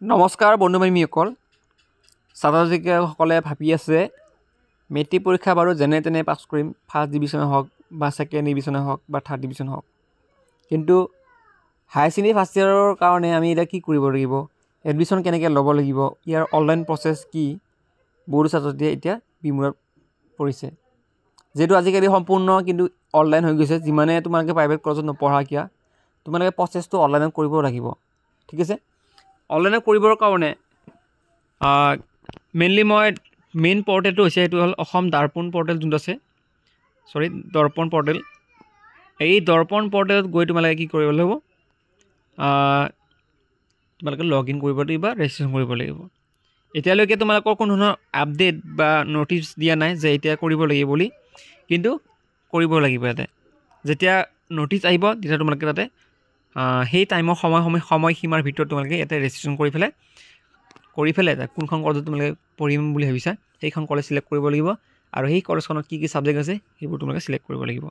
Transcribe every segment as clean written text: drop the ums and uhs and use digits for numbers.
নমস্কাৰ বন্ধু-বান্ধৱীসকল ছাত্ৰ-ছাত্ৰীসকলে ভাবি আছে মেট্ৰিক পৰীক্ষা বাৰু যেনে তেনে পাছ কৰিম ফাৰ্ষ্ট ডিভিজন হওক বা ছেকেণ্ড ডিভিজন হওক বা থাৰ্ড ডিভিজন হওক কিন্তু হায়াৰ ছেকেণ্ডেৰী ফাৰ্ষ্ট ইয়াৰৰ কাৰণে আমি এতিয়া কি কৰিব লাগিব এডমিশ্যন কেনেকৈ ল'ব লাগিব ইয়াৰ অনলাইন প্ৰচেছ কি বহুতো ছাত্ৰ-ছাত্ৰীয়ে এতিয়া বিমূৰত পৰিছে যেহেতু আজিকালি সম্পূৰ্ণ কিন্তু অনলাইন হৈ গৈছে যিমানে তোমালোকে প্ৰাইভেট কলেজত নপঢ়া কিয়া তোমালোকে প্ৰচেছটো অনলাইনত কৰিব লাগিব ঠিক আছে অনলাইনত কৰিবৰ কাৰণে মেইনলি মই মেইন পৰ্টেলটো হৈছে এইটো হ'ল অসম দৰ্পণ পৰ্টেল যোনটো আছে দৰ্পণ পৰ্টেল এই দৰ্পণ পৰ্টেলত গৈ তোমালোকে কি কৰিব লাগিব তোমালোকে লগ ইন কৰিব লাগিব বা ৰেজিষ্ট্ৰেশ্যন কৰিব লাগিব এতিয়ালৈকে তোমালোকৰ কোনো ধৰণৰ আপডেট বা ন'টিচ দিয়া নাই যে এতিয়া কৰিব লাগিব বুলি কিন্তু কৰিব লাগিব ইয়াতে যেতিয়া ন'টিচ আহিব তেতিয়া তোমালোকে তাতে সেই টাইমৰ সময়সীমাৰ ভিতৰত তোমালোকে ইয়াতে ৰেজিষ্ট্ৰেশ্যন কৰি পেলাই কোনখন কলেজত তোমালোকে পঢ়িম বুলি ভাবিছা সেইখন কলেজ চিলেক্ট কৰিব লাগিব আৰু সেই কলেজখনত কি কি ছাবজেক্ট আছে সেইবোৰ তোমালোকে চিলেক্ট কৰিব লাগিব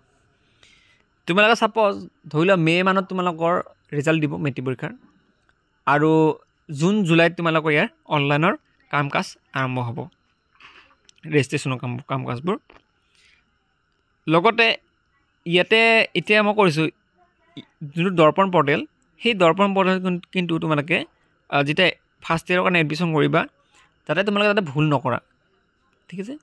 তোমালোকে ছাপ'জ ধৰি লোৱা মে' মানত তোমালোকৰ ৰিজাল্ট দিব মেট্ৰিক পৰীক্ষাৰ আৰু জুন জুলাইত তোমালোকৰ ইয়াৰ অনলাইনৰ কাম কাজ আৰম্ভ হ'ব ৰেজিষ্ট্ৰেশ্যনৰ কাম কাজবোৰ লগতে ইয়াতে এতিয়া মই কৰিছোঁ যোনটো দৰ্পণ পৰ্টেল সেই দৰ্পণ পৰ্টেল কিন্তু তোমালোকে যেতিয়া ফাৰ্ষ্ট ইয়েৰৰ কাৰণে এডমিশ্যন কৰিবা তাতে তোমালোকে তাতে ভুল নকৰা ঠিক আছে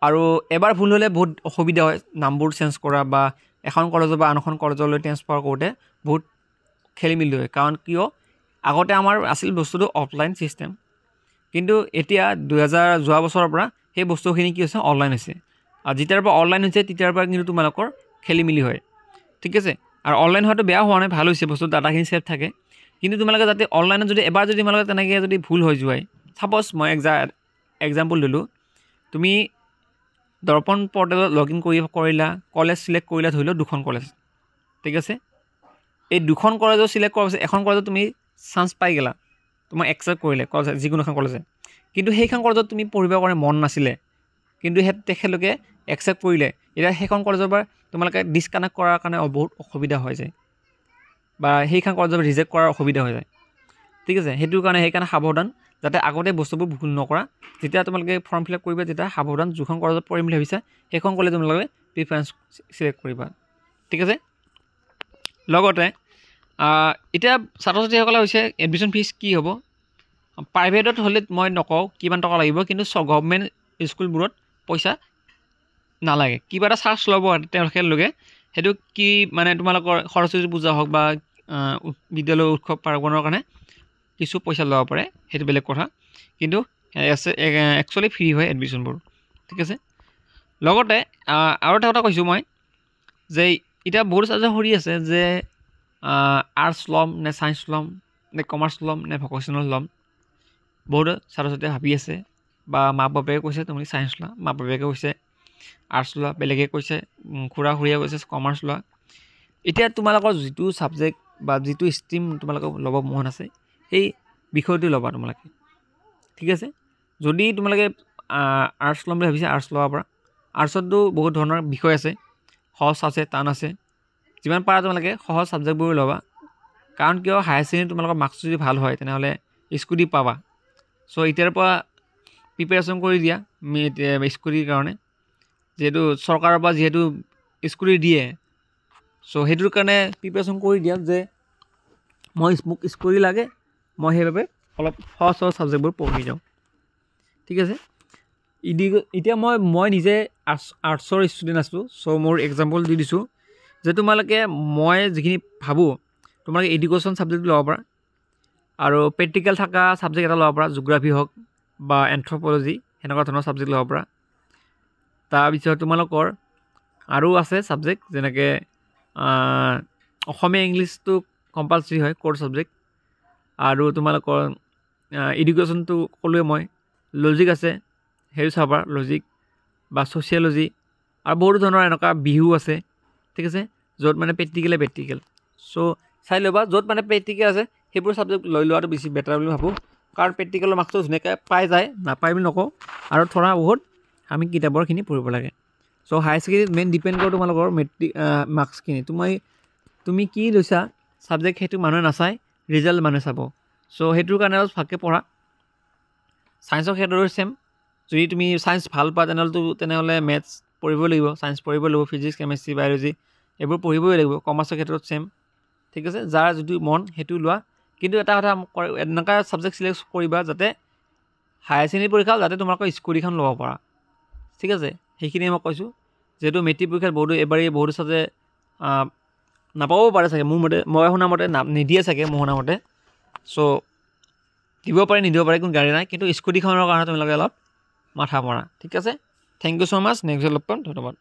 আৰু এবাৰ ভুল হ'লে বহুত অসুবিধা হয় নামবোৰ চেঞ্জ কৰা বা এখন কলেজৰ বা আন এখন কলেজলৈ ট্ৰেন্সফাৰ কৰোঁতে বহুত খেলি মেলি হয় কাৰণ কিয় আগতে আমাৰ আছিল বস্তুটো অফলাইন ছিষ্টেম কিন্তু এতিয়া 2000 যোৱা বছৰৰ পৰা সেই বস্তুখিনি কি হৈছে অনলাইন হৈছে আৰু যেতিয়াৰ পৰা অনলাইন হৈছে তেতিয়াৰ পৰা কিন্তু তোমালোকৰ খেলি মেলি হয় ঠিক আছে আৰু অনলাইন হোৱাটো বেয়া হোৱা নাই ভাল হৈছে বস্তু ডাটাখিনি ছেভ থাকে কিন্তু তোমালোকে যাতে অনলাইনত যদি এবাৰ যদি তোমালোকে তেনেকৈ যদি ভুল হৈ যোৱাই ছাপ'জ মই এক্সাম্পল দিলোঁ তুমি দৰ্পণ পৰ্টেলত লগ ইন কৰিলা কলেজ চিলেক্ট কৰিলা ধৰি লওক দুখন কলেজ ঠিক আছে এই দুখন কলেজৰ চিলেক্ট কৰাৰ পিছত এখন কলেজত তুমি চান্স পাই গ'লা তোমাক একচেপ্ট কৰিলে কলেজ যিকোনো এখন কলেজে কিন্তু সেইখন কলেজত তুমি পঢ়িবৰ কাৰণে মন নাছিলে কিন্তু তেখেতলোকে একচেপ্ট কৰিলে এতিয়া সেইখন কলেজৰ পৰা তোমালোকে ডিছকানেক্ট কৰাৰ কাৰণে বহুত অসুবিধা হৈ যায় বা সেইখন কলেজৰ ৰিজেক্ট কৰাৰ অসুবিধা হৈ যায় ঠিক আছে সেইকাৰণে সাৱধান যাতে আগতে বস্তুবোৰ ভুল নকৰা যেতিয়া তোমালোকে ফৰ্ম ফিল আপ কৰিবা তেতিয়া সাৱধান যিখন কলেজত পঢ়িম বুলি ভাবিছা সেইখন কলেজ তোমালোকে প্ৰিফাৰেঞ্চ চিলেক্ট কৰিবা ঠিক আছে লগতে এতিয়া ছাত্ৰ ছাত্ৰীসকলে হৈছে এডমিশ্যন ফিজ কি হ'ব প্ৰাইভেটত হ'লে মই নকওঁ কিমান টকা লাগিব কিন্তু গভৰ্ণমেণ্ট স্কুলবোৰত পইচা নালাগে কিবা এটা চাৰ্জ ল'ব তেওঁলোকে সেইটো কি মানে তোমালোকৰ সৰস্বতী পূজা হওক বা বিদ্যালয় উৎসৱ পাৰ্বণৰ কাৰণে কিছু পইচা ল'ব পাৰে সেইটো বেলেগ কথা কিন্তু একচুৱেলি ফ্ৰী হয় এডমিশ্যনবোৰ ঠিক আছে লগতে আৰু এটা কথা কৈছোঁ মই যে এতিয়া বহুত ছাত্ৰ ছাত্ৰী আছে যে আৰ্টছ ল'ম নে ছায়েন্স ল'ম নে কমাৰ্চ ল'ম নে ভকেশ্যনেল ল'ম বহুত ছাত্ৰ ছাত্ৰীয়ে ভাবি আছে বা মাক বাপেকে কৈছে তুমি ছায়েন্স লোৱা মাক বাপেকে কৈছে আৰ্টছ লোৱা বেলেগে কৈছে খুৰা খুৰীয়ে কৈছে কমাৰ্চ লোৱা এতিয়া তোমালোকৰ যিটো ছাবজেক্ট বা যিটো ষ্ট্ৰীম তোমালোকক ল'ব মন আছে সেই বিষয়টো ল'বা তোমালোকে ঠিক আছে যদি তোমালোকে আৰ্টছ ল'ম বুলি ভাবিছা আৰ্টছ ল'ব পাৰা আৰ্টছতো বহুত ধৰণৰ বিষয় আছে সহজ আছে টান আছে যিমান পাৰা তোমালোকে সহজ ছাবজেক্টবোৰ ল'বা কাৰণ কিয় হায়াৰ ছেকেণ্ডেৰী তোমালোকৰ মাৰ্কছ যদি ভাল হয় তেনেহ'লে স্কুটি পাবা চ' এতিয়াৰ পৰা প্ৰিপেৰেশ্যন কৰি দিয়া স্কুটিৰ কাৰণে যিহেতু চৰকাৰৰ পৰা যিহেতু স্কুটি দিয়ে চ' সেইটোৰ কাৰণে প্ৰিপেৰেশ্যন কৰি দিয়া যে মোক স্কুটি লাগে মই সেইবাবে অলপ সহজ ছাবজেক্টবোৰ পঢ়ি যাওঁ ঠিক আছে এতিয়া মই নিজে আৰ্টছৰ ষ্টুডেণ্ট আছোঁ চ' মোৰ এক্সাম্পল দি দিছোঁ যে তোমালোকে মই যিখিনি ভাবোঁ তোমালোকে এডুকেশ্যন ছাবজেক্ট ল'ব পাৰা আৰু প্ৰেক্টিকেল থকা ছাবজেক্ট এটা ল'ব পাৰা জিঅ'গ্ৰাফী হওক বা এন্থ্ৰপ'লজি সেনেকুৱা ধৰণৰ ছাবজেক্ট ল'ব পাৰা তাৰপিছত তোমালোকৰ আৰু আছে ছাবজেক্ট যেনেকৈ অসমীয়া ইংলিছটো কম্পালচৰি হয় ক'ৰ ছাবজেক্ট আৰু তোমালোকৰ এডুকেশ্যনটো ক'লোৱে মই লজিক আছে সেইটো চাব পাৰা লজিক বা ছ'চিয়লজি আৰু বহুতো ধৰণৰ এনেকুৱা বিহু আছে ঠিক আছে য'ত মানে প্ৰেক্টিকেল চ' চাই ল'বা য'ত মানে প্ৰেক্টিকেল আছে সেইবোৰ ছাবজেক্ট লৈ লোৱাটো বেছি বেটাৰ বুলি ভাবোঁ কাৰণ প্ৰেক্টিকেলৰ মাৰ্কছটো ধুনীয়াকৈ পাই যায় নাপায় বুলি নকওঁ আৰু থোৰা বহুত আমি কিতাপৰখিনি পঢ়িব লাগে চ' হায়াৰ ছেকেণ্ডেৰীত মেইন ডিপেণ্ড কৰোঁ তোমালোকৰ মেট্ৰিক মাৰ্কছখিনি তুমি কি লৈছা ছাবজেক্ট সেইটো মানুহে নাচায় ৰিজাল্ট মানুহে চাব চ' সেইটোৰ কাৰণে অলপ ভালকৈ পঢ়া ছায়েন্সৰ ক্ষেত্ৰতো ছেম যদি তুমি ছায়েন্স ভাল পোৱা তেনেহ'লে মেথছ পঢ়িবই লাগিব ছায়েন্স পঢ়িবই লাগিব ফিজিক্স কেমেষ্ট্ৰি বায়'লজি এইবোৰ পঢ়িবই লাগিব কমাৰ্চৰ ক্ষেত্ৰত ছেম ঠিক আছে যাৰ যিটো মন সেইটো লোৱা কিন্তু এটা কথা এনেকুৱা ছাবজেক্ট চিলেক্ট কৰিবা যাতে হায়াৰ ছেকেণ্ডেৰী পৰীক্ষা যাতে তোমালোকৰ স্কুটিখন ল'ব পাৰা ঠিক আছে সেইখিনিয়ে মই কৈছোঁ যিহেতু মেট্ৰিক পৰীক্ষাত এবাৰেই বহুতো চাগে নাপাবও পাৰে চাগে মোৰ মতে মই শুনা মতে নিদিয়ে চাগে মই শুনা মতে চ' দিব পাৰে নিদিব পাৰে কোনো গাড়ী নাই কিন্তু স্কুটিখনৰ কাৰণে তোমালোকে অলপ মাথা মৰা ঠিক আছে thank you so' much next লগ পাম ধন্যবাদ